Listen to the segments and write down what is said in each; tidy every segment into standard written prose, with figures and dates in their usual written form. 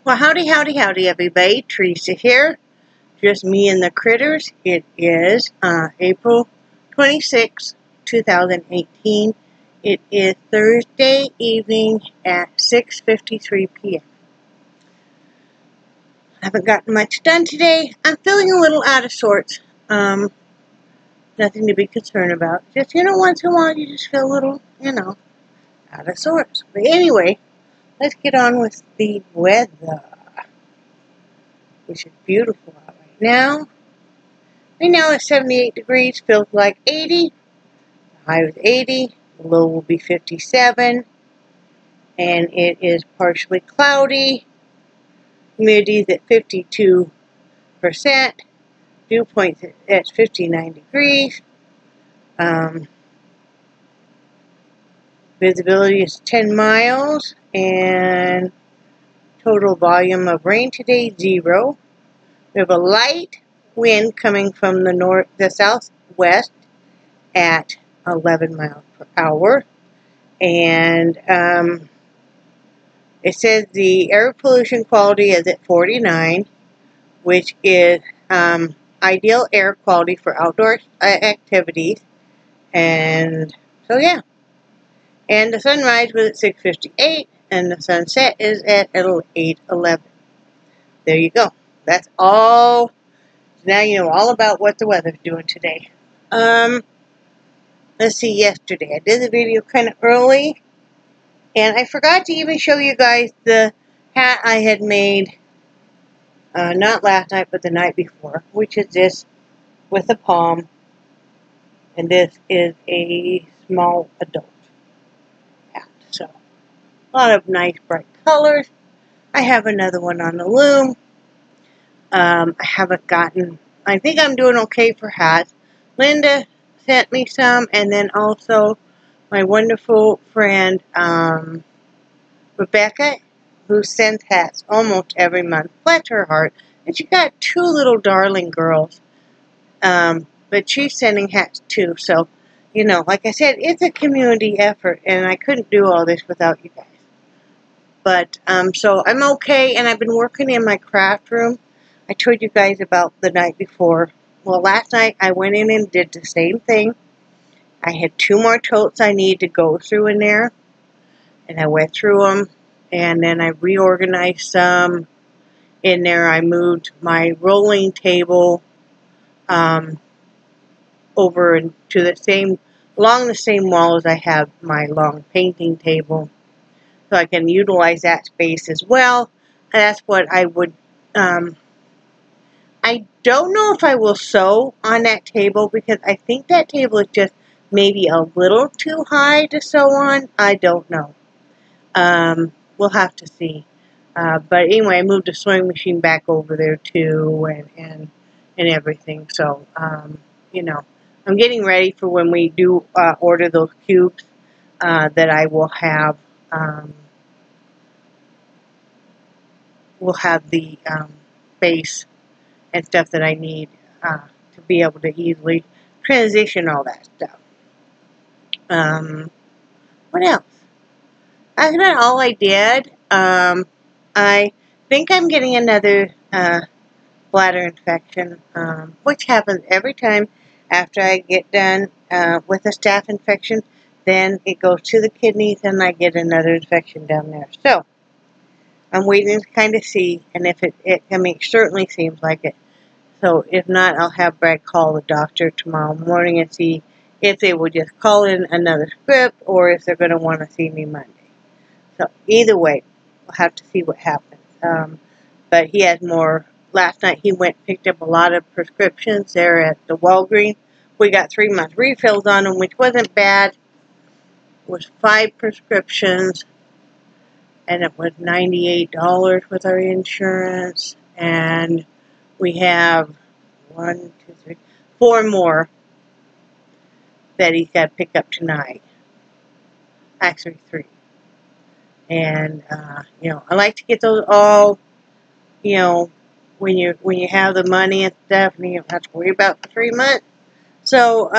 Well, howdy, howdy, howdy, everybody. Teresa here. Just me and the critters. It is April 26, 2018. It is Thursday evening at 6:53 p.m. I haven't gotten much done today. I'm feeling a little out of sorts. Nothing to be concerned about. Just, once in a while you just feel a little, out of sorts. But anyway, let's get on with the weather, which is beautiful out right now. Right now it's 78 degrees, feels like 80. The high was 80, the low will be 57, and it is partially cloudy. Humidity is at 52%. Dew point at 59 degrees. Visibility is 10 miles, and total volume of rain today, 0. We have a light wind coming from the southwest at 11 miles per hour. And it says the air pollution quality is at 49, which is ideal air quality for outdoor activities. And so, yeah. And the sunrise was at 6:58, and the sunset is at 8:11. There you go. That's all. Now you know all about what the weather's doing today. Let's see, yesterday I did the video kind of early, and I forgot to even show you guys the hat I had made, not last night, but the night before, which is this with a palm, and this is a small adult hat. So, a lot of nice bright colors. I have another one on the loom. I haven't gotten, I think I'm doing okay for hats. Linda sent me some, and then also my wonderful friend Rebecca, who sends hats almost every month. Bless her heart. And she got 2 little darling girls, but she's sending hats too. So, like I said, it's a community effort, and I couldn't do all this without you guys. But, so I'm okay, and I've been working in my craft room. I told you guys about the night before. Well, last night I went in and did the same thing. I had 2 more totes I need to go through in there, and I went through them, and then I reorganized some in there. I moved my rolling table over to along the same wall as I have my long painting table, so I can utilize that space as well. And that's what I would. I don't know if I will sew on that table, because I think that table is just maybe a little too high to sew on. I don't know. We'll have to see. But anyway, I moved the sewing machine back over there too, and everything. So, I'm getting ready for when we do order those cubes, that I will have. We'll have the base and stuff that I need to be able to easily transition all that stuff. What else? That's not all I did. I think I'm getting another bladder infection, which happens every time after I get done with a staph infection. Then it goes to the kidneys, and I get another infection down there. So, I'm waiting to kind of see, and if it certainly seems like it. So if not, I'll have Brad call the doctor tomorrow morning and see if they will just call in another script, or if they're going to want to see me Monday. So either way, we'll have to see what happens. But he has more. Last night he went and picked up a lot of prescriptions there at the Walgreens. We got 3-month refills on them, which wasn't bad. It was 5 prescriptions, and it was $98 with our insurance. And we have 4 more that he's got to pick up tonight. Actually 3. And I like to get those all, when you have the money and stuff, and you don't have to worry about the 3 months. So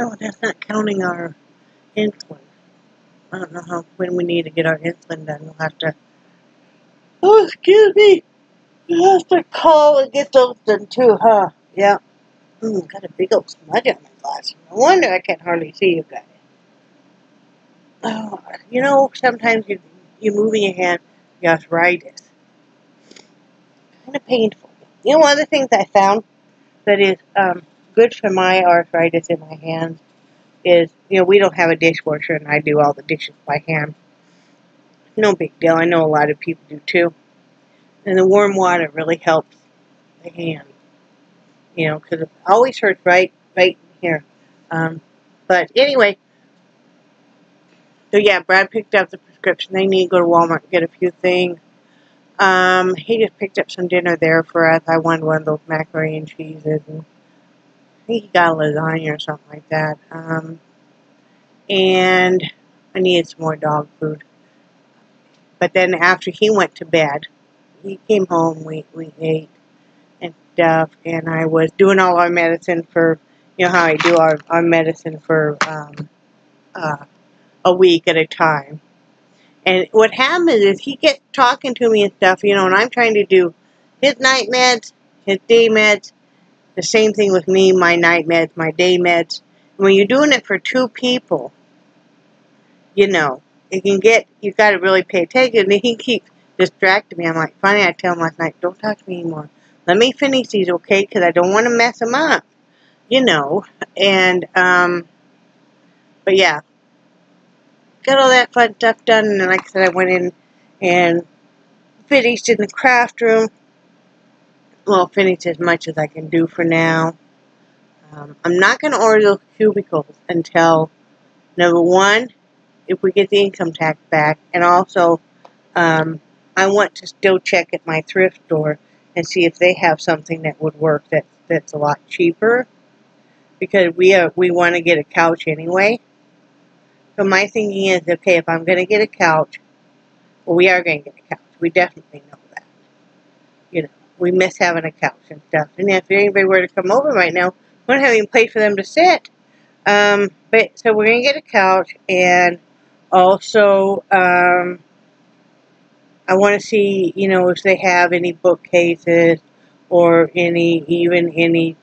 oh, that's not counting our insulin. I don't know when we need to get our insulin done. We'll have to, oh, excuse me, we'll have to call and get those done too, huh? Yeah. Got a big old smudge on my glasses. No wonder I can't hardly see you guys. Oh, you know, sometimes you move in your hand, you have arthritis. Kind of painful. You know, one of the things I found that is good for my arthritis in my hands is, you know, we don't have a dishwasher and I do all the dishes by hand. No big deal. I know a lot of people do too. And the warm water really helps the hand, you know, because it always hurts right here. But anyway, so yeah, Brad picked up the prescription. They need to go to Walmart and get a few things. He just picked up some dinner there for us. I wanted one of those macaroni and cheeses, and I think he got a lasagna or something like that. And I needed some more dog food. But then after he went to bed, he came home, we ate and stuff, and I was doing all our medicine for, you know how I do our medicine for a week at a time. And what happens is he gets talking to me and stuff, you know, and I'm trying to do his night meds, his day meds, the same thing with me, my night meds, my day meds. And when you're doing it for two people, you know, it can get, you've got to really pay attention. And he keeps distracting me. I'm like, finally, I tell him last night, don't talk to me anymore. Let me finish these, okay? Because I don't want to mess them up, you know. And, but yeah, got all that fun stuff done. And then, like I said, I went in and finished in the craft room. Well, finished as much as I can do for now. I'm not going to order those cubicles until, number one, if we get the income tax back, and also I want to still check at my thrift store and see if they have something that would work that's a lot cheaper, because we want to get a couch anyway. So my thinking is, okay, if I'm going to get a couch, well, we are going to get a couch. We definitely know that. You know, we miss having a couch and stuff. And if anybody were to come over right now, we don't have any place for them to sit. But so we're going to get a couch, and also I want to see, you know, if they have any bookcases or even any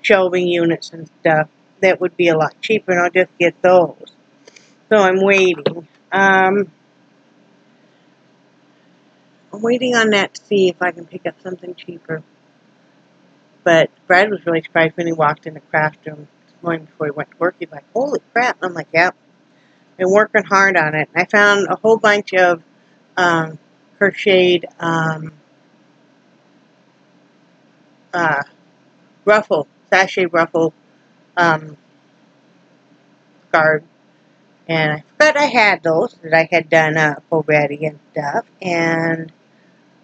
shelving units and stuff. That would be a lot cheaper, and I'll just get those. So I'm waiting. I'm waiting on that to see if I can pick up something cheaper. But Brad was really surprised when he walked in the craft room this morning before he went to work. He's like, holy crap. And I'm like, yep. Been working hard on it. And I found a whole bunch of crocheted sachet ruffle scarves. And I forgot I had those that I had done up already and stuff. And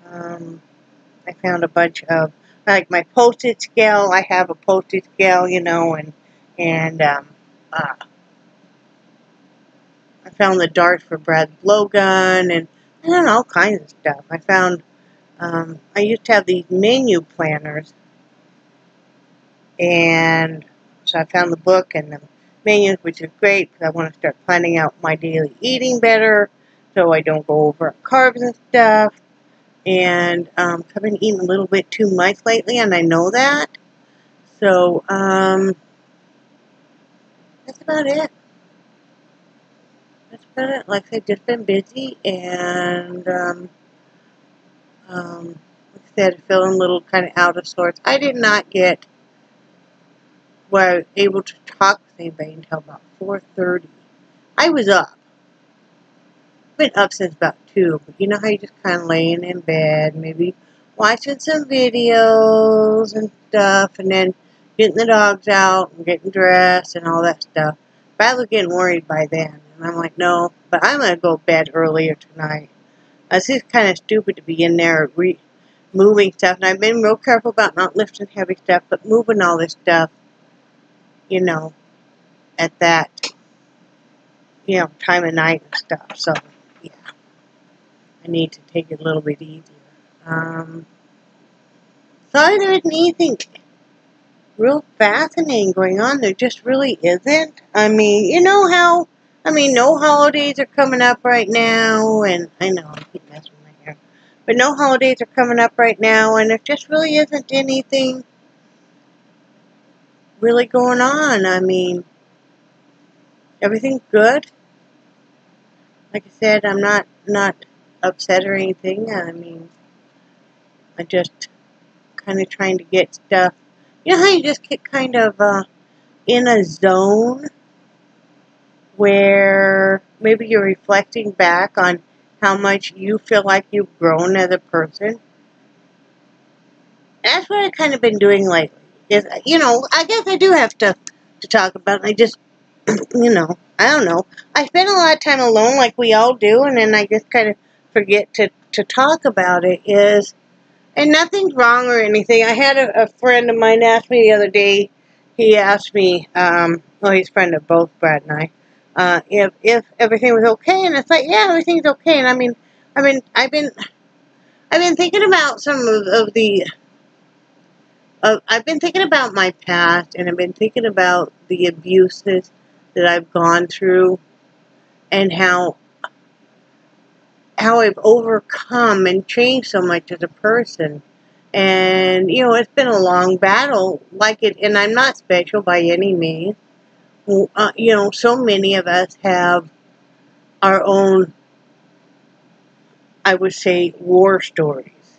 I found a bunch of, like my postage scale. I have a postage scale, you know, and I found the darts for Brad's blowgun, and I don't know, all kinds of stuff. I found, I used to have these menu planners, and so I found the book and the menus, which is great because I want to start planning out my daily eating better so I don't go over carbs and stuff. And I've been eating a little bit too much lately, and I know that. So that's about it. That's about it. Like I said, just been busy, and like I said, feeling a little kind of out of sorts. I did not get where I was able to talk with anybody until about 4:30. I was up. Been up since about 2, but you know how you just kind of laying in bed, maybe watching some videos and stuff, and then getting the dogs out and getting dressed and all that stuff. But I was getting worried by then, and I'm like, no, but I'm going to go to bed earlier tonight. It's just kind of stupid to be in there moving stuff, and I've been real careful about not lifting heavy stuff, but moving all this stuff, you know, at that, you know, time of night and stuff. So, yeah, I need to take it a little bit easier. So there isn't anything real fascinating going on. There just really isn't. I mean, you know how I mean, no holidays are coming up right now, and I know I keep messing with my hair, but no holidays are coming up right now, and there just really isn't anything really going on. I mean, everything's good. Like I said, I'm not upset or anything. I mean, I just kind of trying to get stuff. You know how you just get kind of in a zone where maybe you're reflecting back on how much you feel like you've grown as a person. That's what I've kind of been doing lately. Is, you know, I guess I do have stuff to talk about. And I just, you know, I don't know. I spend a lot of time alone like we all do, and then I just kind of forget to talk about it. And nothing's wrong or anything. I had a friend of mine ask me the other day, he asked me, well, he's a friend of both Brad and I, if everything was okay, and it's like, yeah, everything's okay. And I mean, I've been thinking about some of the, I've been thinking about my past, and I've been thinking about the abuses that I've gone through, and how I've overcome and changed so much as a person. And, you know, it's been a long battle, and I'm not special by any means. You know, so many of us have our own, I would say, war stories.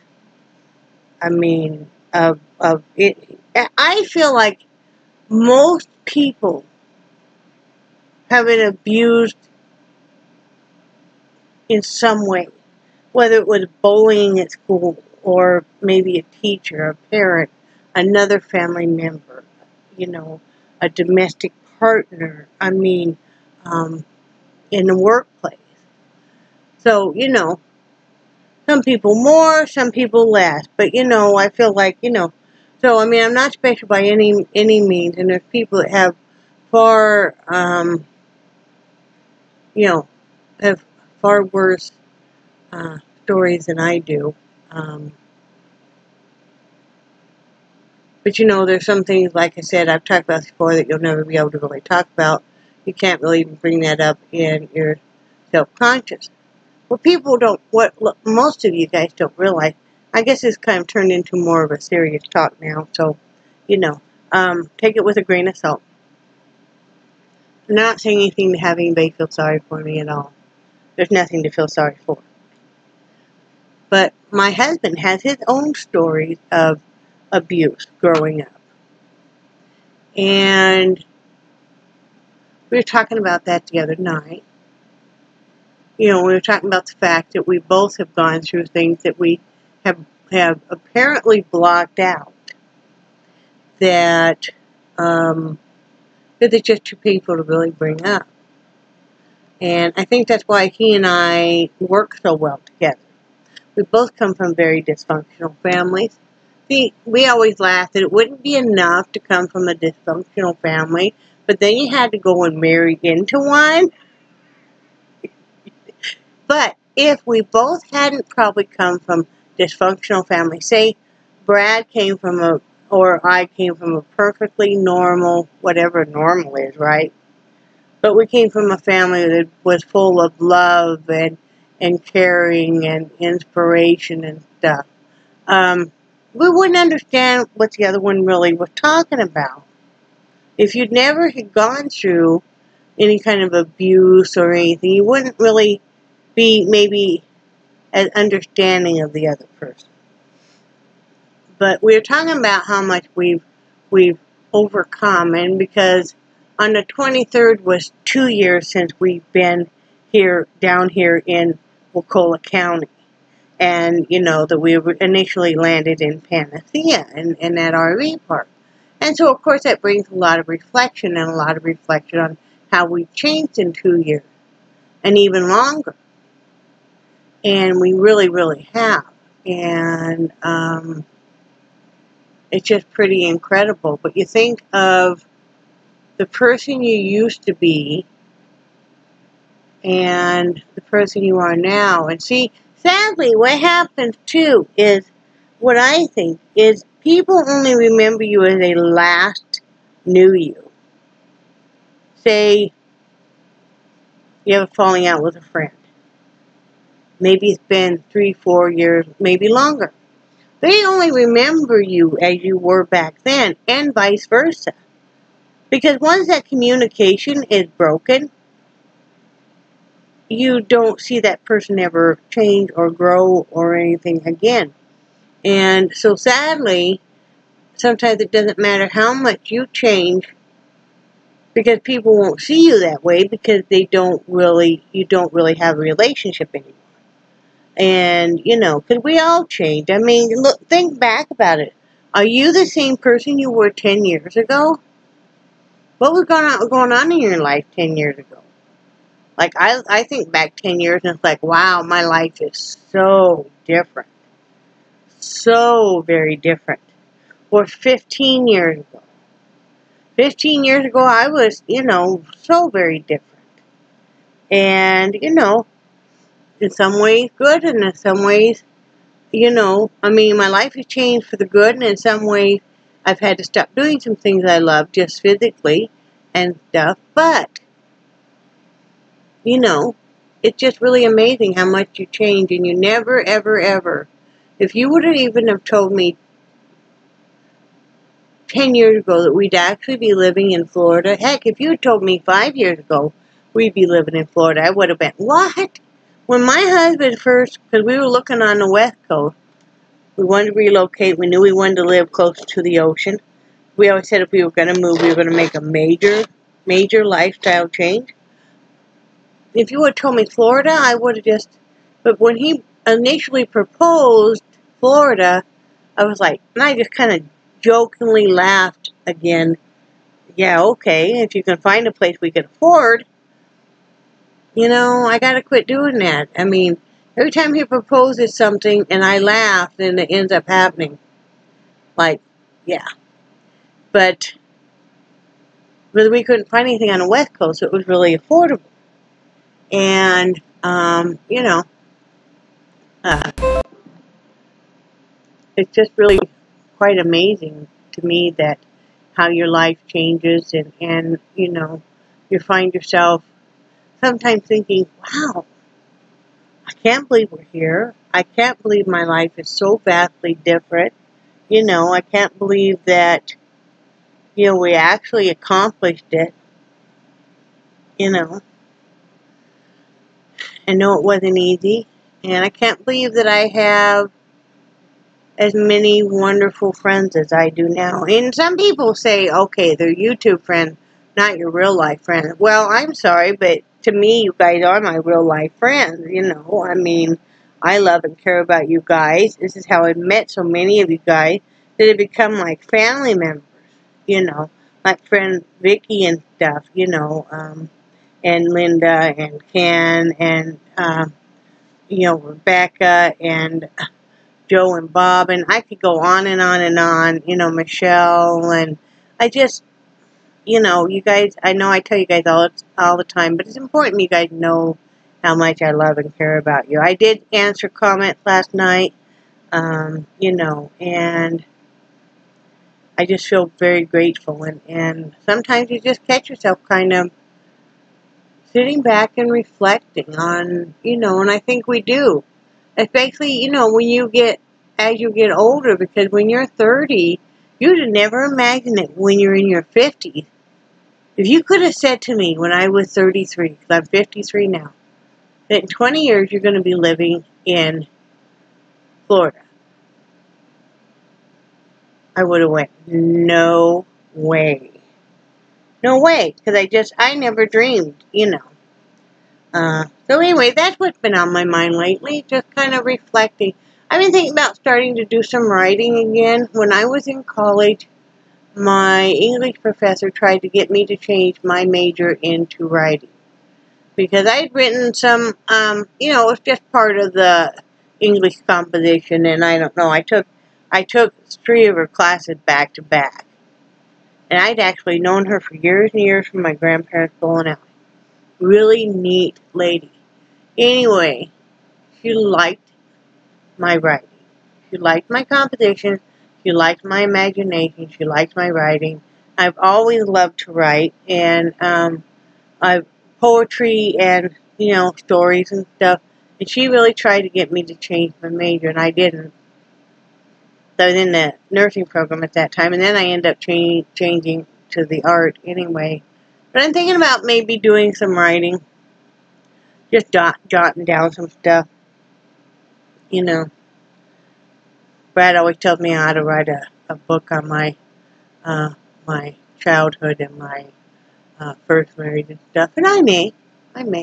I mean, of it. I feel like most people have been abused in some way, whether it was bullying at school, or maybe a teacher, a parent, another family member, you know, a domestic partner, I mean, in the workplace. So, you know, some people more, some people less, but, you know, I feel like, you know, so, I mean, I'm not special by any means, and there's people that have far, you know, have far worse stories than I do. But, you know, there's some things, like I said, I've talked about before, that you'll never be able to really talk about. You can't really even bring that up in your self-conscious. What people don't, most of you guys don't realize, I guess it's kind of turned into more of a serious talk now, so, you know, take it with a grain of salt. I'm not saying anything to have anybody feel sorry for me at all. There's nothing to feel sorry for. But my husband has his own stories of abuse growing up. And we were talking about that the other night. You know, we were talking about the fact that we both have gone through things that we have apparently blocked out. That it's just too painful to really bring up. And I think that's why he and I work so well together. We both come from very dysfunctional families. See, we always laugh that it wouldn't be enough to come from a dysfunctional family, but then you had to go and marry into one. But if we both hadn't probably come from dysfunctional families, say Brad came from or I came from a perfectly normal, whatever normal is, right? But we came from a family that was full of love and caring and inspiration and stuff. We wouldn't understand what the other one really was talking about. If you'd never had gone through any kind of abuse or anything, you wouldn't really be maybe as understanding of the other person. But we were talking about how much we've overcome, and because on the 23rd was 2 years since we've been down here in Wacola County. And, you know, that we initially landed in Panacea, in that RV park. And so, of course, that brings a lot of reflection, and a lot of reflection on how we've changed in 2 years, and even longer. And we really, really have. And it's just pretty incredible. But you think of the person you used to be and the person you are now. And see, sadly, what happens, too, is what I think is people only remember you as they last knew you. Say, you have a falling out with a friend. Maybe it's been 3, 4 years, maybe longer. They only remember you as you were back then, and vice versa. Because once that communication is broken, you don't see that person ever change or grow or anything again. And so sadly, sometimes it doesn't matter how much you change, because people won't see you that way because you don't really have a relationship anymore. And, because we all change. I mean, look, think back about it. Are you the same person you were 10 years ago? What was going on in your life 10 years ago? Like, I think back 10 years and it's like, wow, my life is so different. So very different. Or 15 years ago. 15 years ago, I was, so very different. And, in some ways good, and in some ways, my life has changed for the good, and in some ways, I've had to stop doing some things I love just physically and stuff, but, it's just really amazing how much you change, and you never, ever, ever, if you would have even have told me 10 years ago that we'd actually be living in Florida, heck, if you had told me 5 years ago we'd be living in Florida, I would have been, what? When my husband first, because we were looking on the West Coast, we wanted to relocate, we knew we wanted to live close to the ocean. We always said if we were going to move, we were going to make a major lifestyle change. If you had told me Florida, I would have just, but when he initially proposed Florida, I was like, and I just kind of jokingly laughed again. Yeah, okay, if you can find a place we can afford, I gotta quit doing that. I mean, every time he proposes something and I laugh, then it ends up happening. Like, yeah. But we couldn't find anything on the West Coast that was really affordable. And, it's just really quite amazing to me that how your life changes and you find yourself sometimes thinking, wow, I can't believe we're here. I can't believe my life is so vastly different. I can't believe that, we actually accomplished it. I know it wasn't easy. And I can't believe that I have as many wonderful friends as I do now. And some people say, okay, they're YouTube friends, not your real life friends. Well, I'm sorry, but to me, you guys are my real life friends, I mean, I love and care about you guys. This is how I met so many of you guys that have become like family members, like friend Vicky and stuff, and Linda and Ken and, Rebecca and Joe and Bob, and I could go on and on and on, Michelle, and I just, you guys, I know I tell you guys all the time, but it's important you guys know how much I love and care about you. I did answer comments last night, and I just feel very grateful, and sometimes you just catch yourself kind of sitting back and reflecting on, and I think we do. Especially, as you get older, because when you're 30, you'd never imagine it when you're in your 50s. If you could have said to me when I was 33, because I'm 53 now, that in 20 years you're going to be living in Florida, I would have went, no way. No way, because I never dreamed, So anyway, that's what's been on my mind lately, just kind of reflecting. I've been thinking about starting to do some writing again. When I was in college, my English professor tried to get me to change my major into writing. Because I'd written some, it was just part of the English composition, and I don't know, I took 3 of her classes back to back. And I'd actually known her for years and years from my grandparents' bowling alley. Really neat lady. Anyway, she liked my writing. She liked my composition. She liked my imagination. She liked my writing. I've always loved to write, and I've poetry and, you know, stories and stuff. And she really tried to get me to change my major, and I didn't. So I was in the nursing program at that time, and then I ended up changing to the art anyway. But I'm thinking about maybe doing some writing, just jotting down some stuff. You know, Brad always tells me how to write a book on my my childhood and my first marriage and stuff, and I may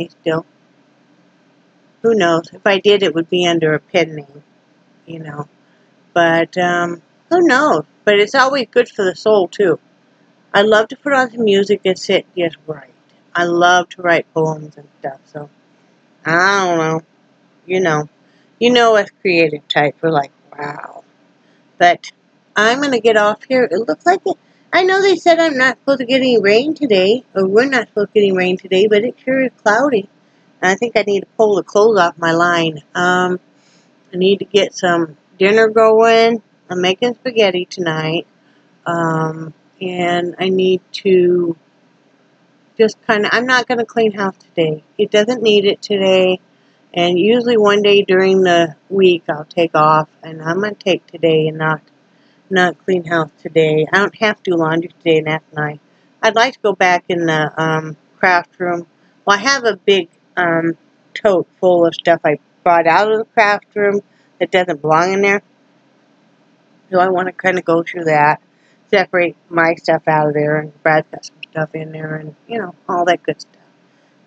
still. Who knows? If I did, it would be under a pen name, you know. But who knows? But it's always good for the soul too. I love to put on some music and sit just right. I love to write poems and stuff. So I don't know. You know, us creative types, we're like, wow. But I'm gonna get off here. It looks like it. I know they said I'm not supposed to get any rain today, or we're not supposed to get any rain today, but it sure is cloudy. And I think I need to pull the clothes off my line. I need to get some dinner going. I'm making spaghetti tonight. And I need to just kind of, I'm not going to clean house today. It doesn't need it today. And usually one day during the week I'll take off, and I'm going to take today and not clean house today. I don't have to do laundry today, and that's nice. I'd like to go back in the craft room. Well, I have a big tote full of stuff I brought out of the craft room that doesn't belong in there. So I want to kind of go through that, separate my stuff out of there, and Brad's got some stuff in there, and, you know, all that good stuff.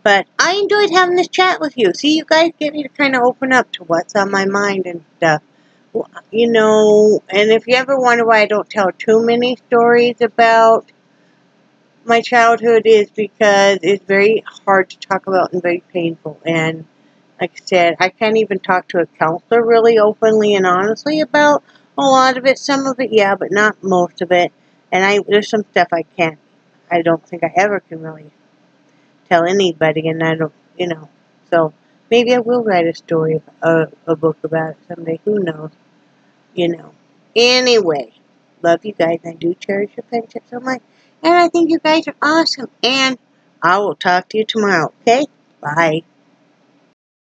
But I enjoyed having this chat with you. See, you guys get me to kind of open up to what's on my mind and stuff. You know, and if you ever wonder why I don't tell too many stories about my childhood, is because it's very hard to talk about and very painful. And like I said, I can't even talk to a counselor really openly and honestly about a lot of it. Some of it, yeah, but not most of it. And there's some stuff I don't think I ever can really tell anybody, and I don't, you know. So maybe I will write a story, a book about it someday. Who knows? You know. Anyway, love you guys. I do cherish your friendship so much. And I think you guys are awesome. And I will talk to you tomorrow, okay? Bye.